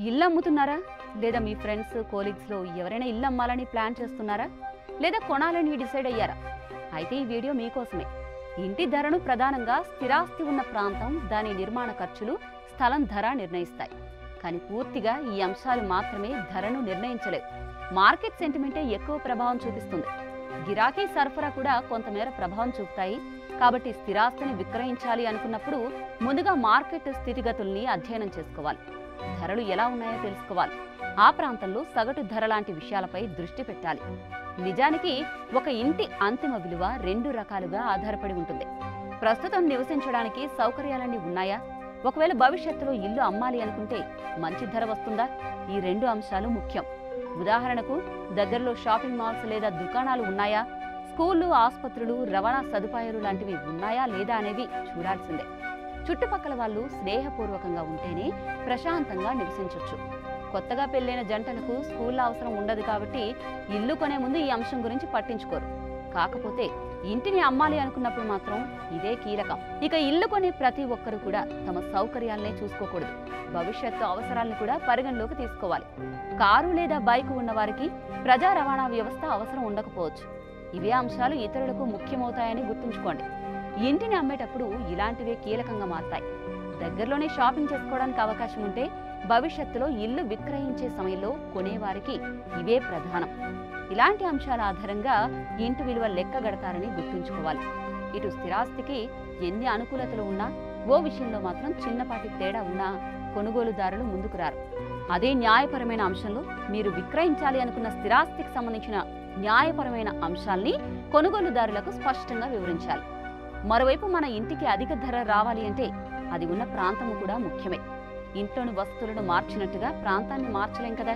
ఇల్లు అమ్ముతున్నారా? లేదా మీ ఫ్రెండ్స్, కోలీగ్స్‌లో ఎవరైనా ఇల్లు అమ్మాలని ప్లాన్ చేస్తున్నారా? లేదా కొనాలని డిసైడ్ అయ్యారా? అయితే ఈ వీడియో మీకోసమే. ఇంటి ధరను ప్రధానంగా స్థిరాస్తి ఉన్న ప్రాంతం, దాని నిర్మాణ ఖర్చులు, స్థలం ధర నిర్ణయిస్తాయి. కానీ పూర్తిగా ఈ అంశాలు మాత్రమే ధరను నిర్ణయించలేవు. మార్కెట్ సెంటిమెంటే ఎక్కువ ప్రభావం చూపిస్తుంది. గిరాకీ, సరఫరా కూడా కొంతమేర ప్రభావం చూపుతాయి. కాబట్టి స్థిరాస్తిని విక్రయించాలి అనుకున్నప్పుడు ముందుగా మార్కెట్ స్థితిగతుల్ని అధ్యయనం చేసుకోవాలి. ధరలు ఎలా ఉన్నాయో తెలుసుకోవాలి. ఆ ప్రాంతంలో సగటు ధర లాంటి విషయాలపై దృష్టి పెట్టాలి. నిజానికి ఒక ఇంటి అంతిమ విలువ రెండు రకాలుగా ఆధారపడి ఉంటుంది. ప్రస్తుతం నివసించడానికి సౌకర్యాలన్నీ ఉన్నాయా? ఒకవేళ భవిష్యత్తులో ఇల్లు అమ్మాలి అనుకుంటే మంచి ధర వస్తుందా? ఈ రెండు అంశాలు ముఖ్యం. ఉదాహరణకు, దగ్గరలో షాపింగ్ మాల్స్ లేదా దుకాణాలు ఉన్నాయా? స్కూళ్లు, ఆసుపత్రులు, రవాణా సదుపాయాలు లాంటివి ఉన్నాయా లేదా అనేవి చూడాల్సిందే. చుట్టుపక్కల వాళ్ళు స్నేహపూర్వకంగా ఉంటేనే ప్రశాంతంగా నివసించవచ్చు. కొత్తగా పెళ్లైన జంటలకు స్కూళ్ళ అవసరం ఉండదు కాబట్టి ఇల్లు కొనే ముందు ఈ అంశం గురించి పట్టించుకోరు. కాకపోతే ఇంటిని అమ్మాలి అనుకున్నప్పుడు మాత్రం ఇదే కీలకం. ఇక ఇల్లు కొనే ప్రతి ఒక్కరూ కూడా తమ సౌకర్యాలనే చూసుకోకూడదు, భవిష్యత్తు అవసరాలను కూడా పరిగణలోకి తీసుకోవాలి. కారు లేదా బైక్ ఉన్నవారికి ప్రజా రవాణా వ్యవస్థ అవసరం ఉండకపోవచ్చు. ఇవే అంశాలు ఇతరులకు ముఖ్యమవుతాయని గుర్తుంచుకోండి. ఇంటిని అమ్మేటప్పుడు ఇలాంటివే కీలకంగా మారతాయి. దగ్గరలోనే షాపింగ్ చేసుకోవడానికి అవకాశం ఉంటే భవిష్యత్తులో ఇల్లు విక్రయించే సమయంలో కొనేవారికి ఇవే ప్రధానం. ఇలాంటి అంశాల ఆధారంగా ఇంటి విలువ లెక్కగడతారని గుర్తుంచుకోవాలి. ఇటు స్థిరాస్తికి ఎన్ని అనుకూలతలు ఉన్నా, ఓ విషయంలో మాత్రం చిన్నపాటి తేడా ఉన్నా కొనుగోలుదారులు ముందుకు రారు. అదే న్యాయపరమైన అంశంలో మీరు విక్రయించాలి అనుకున్న స్థిరాస్తికి సంబంధించిన న్యాయపరమైన అంశాల్ని కొనుగోలుదారులకు స్పష్టంగా వివరించాలి. మరోవైపు మన ఇంటికి అధిక ధర రావాలి అంటే అది ఉన్న ప్రాంతము కూడా ముఖ్యమే. ఇంట్లోని వస్తువులను మార్చినట్టుగా ప్రాంతాన్ని మార్చలేం కదా.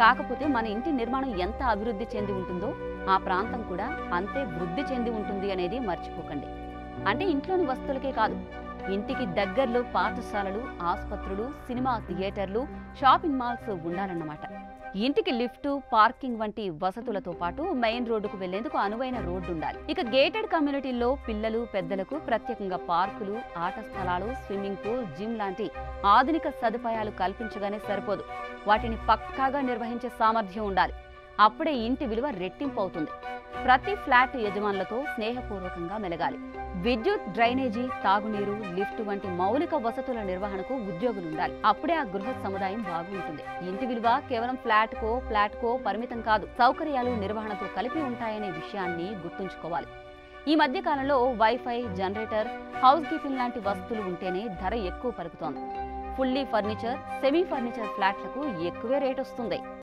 కాకపోతే మన ఇంటి నిర్మాణం ఎంత అభివృద్ధి చెంది ఉంటుందో ఆ ప్రాంతం కూడా అంతే వృద్ధి చెంది ఉంటుంది అనేది మర్చిపోకండి. అంటే ఇంట్లోని వస్తువులకే కాదు, ఇంటికి దగ్గరలో పాఠశాలలు, ఆసుపత్రులు, సినిమా థియేటర్లు, షాపింగ్ మాల్స్ ఉండాలన్నమాట. ఇంటికి లిఫ్టు, పార్కింగ్ వంటి వసతులతో పాటు మెయిన్ రోడ్డుకు వెళ్లేందుకు అనువైన రోడ్డు ఉండాలి. ఇక గేటెడ్ కమ్యూనిటీల్లో పిల్లలు, పెద్దలకు ప్రత్యేకంగా పార్కులు, ఆట స్థలాలు, స్విమ్మింగ్ పూల్, జిమ్ లాంటి ఆధునిక సదుపాయాలు కల్పించగానే సరిపోదు. వాటిని పక్కాగా నిర్వహించే సామర్థ్యం ఉండాలి. అప్పుడే ఇంటి విలువ రెట్టింపు అవుతుంది. ప్రతి ఫ్లాట్ యజమానులతో స్నేహపూర్వకంగా మెలగాలి. విద్యుత్, డ్రైనేజీ, తాగునీరు, లిఫ్ట్ వంటి మౌలిక వసతుల నిర్వహణకు ఉద్యోగులు ఉండాలి. అప్పుడే ఆ గృహ సముదాయం బాగుంటుంది. ఇంటి విలువ కేవలం ఫ్లాట్కో పరిమితం కాదు, సౌకర్యాలు నిర్వహణతో కలిపి ఉంటాయనే విషయాన్ని గుర్తుంచుకోవాలి. ఈ మధ్య కాలంలో వైఫై, జనరేటర్, హౌస్ కీపింగ్ లాంటి వస్తువులు ఉంటేనే ధర ఎక్కువ పలుకుతోంది. ఫుల్లీ ఫర్నిచర్, సెమీ ఫర్నిచర్ ఫ్లాట్లకు ఎక్కువే రేట్ వస్తుంది.